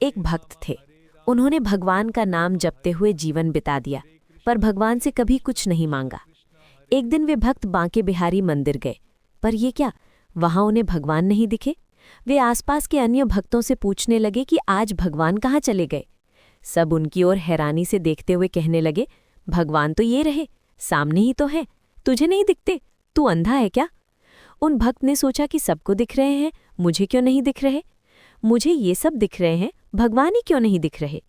एक भक्त थे। उन्होंने भगवान का नाम जपते हुए जीवन बिता दिया, पर भगवान से कभी कुछ नहीं मांगा। एक दिन वे भक्त बांके बिहारी मंदिर गए, पर ये क्या, वहां उन्हें भगवान नहीं दिखे। वे आसपास के अन्य भक्तों से पूछने लगे कि आज भगवान कहाँ चले गए। सब उनकी ओर हैरानी से देखते हुए कहने लगे, भगवान तो ये रहे, सामने ही तो हैं, तुझे नहीं दिखते, तू अंधा है क्या? उन भक्त ने सोचा कि सबको दिख रहे हैं, मुझे क्यों नहीं दिख रहे? मुझे ये सब दिख रहे हैं, भगवान ही क्यों नहीं दिख रहे?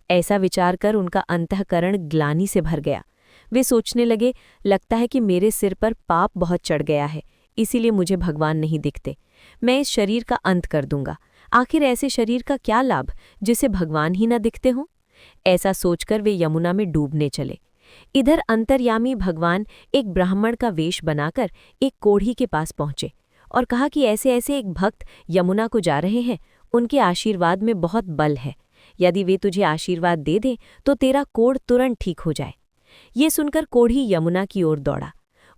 ऐसा विचार कर उनका अंतःकरण ग्लानि से भर गया। वे सोचने लगे, लगता है कि मेरे सिर पर पाप बहुत चढ़ गया है, इसीलिए मुझे भगवान नहीं दिखते। मैं इस शरीर का अंत कर दूंगा। आखिर ऐसे शरीर का क्या लाभ जिसे भगवान ही न दिखते हों? ऐसा सोचकर वे यमुना में डूबने चले। इधर अंतर्यामी भगवान एक ब्राह्मण का वेश बनाकर एक कोढ़ी के पास पहुंचे और कहा कि ऐसे ऐसे एक भक्त यमुना को जा रहे हैं, उनके आशीर्वाद में बहुत बल है। यदि वे तुझे आशीर्वाद दे दें तो तेरा कोढ़ तुरंत ठीक हो जाए। ये सुनकर कोढ़ी यमुना की ओर दौड़ा।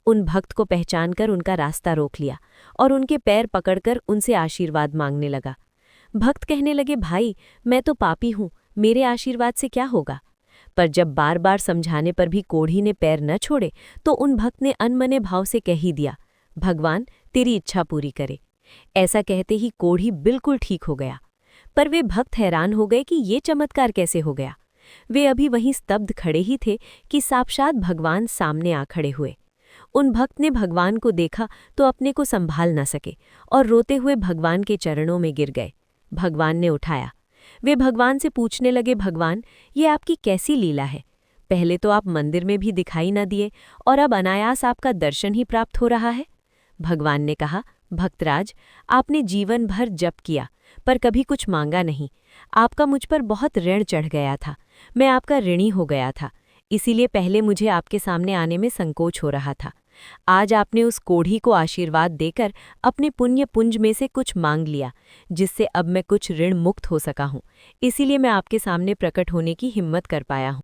उन भक्त को पहचानकर उनका रास्ता रोक लिया और उनके पैर पकड़कर उनसे आशीर्वाद मांगने लगा। भक्त कहने लगे, भाई मैं तो पापी हूँ, मेरे आशीर्वाद से क्या होगा? पर जब बार बार समझाने पर भी कोढ़ी ने पैर न छोड़े तो उन भक्त ने अनमने भाव से कह ही दिया, भगवान तेरी इच्छा पूरी करे। ऐसा कहते ही कोढ़ी बिल्कुल ठीक हो गया। पर वे भक्त हैरान हो गए कि ये चमत्कार कैसे हो गया। वे अभी वहीं स्तब्ध खड़े ही थे कि साक्षात भगवान सामने आ खड़े हुए। उन भक्त ने भगवान को देखा तो अपने को संभाल न सके और रोते हुए भगवान के चरणों में गिर गए। भगवान ने उठाया। वे भगवान से पूछने लगे, भगवान ये आपकी कैसी लीला है? पहले तो आप मंदिर में भी दिखाई न दिए और अब अनायास आपका दर्शन ही प्राप्त हो रहा है। भगवान ने कहा, भक्तराज आपने जीवन भर जप किया पर कभी कुछ मांगा नहीं। आपका मुझ पर बहुत ऋण चढ़ गया था, मैं आपका ऋणी हो गया था, इसीलिए पहले मुझे आपके सामने आने में संकोच हो रहा था। आज आपने उस कोढ़ी को आशीर्वाद देकर अपने पुण्य पुंज में से कुछ मांग लिया, जिससे अब मैं कुछ ऋण मुक्त हो सका हूँ। इसीलिए मैं आपके सामने प्रकट होने की हिम्मत कर पाया हूँ।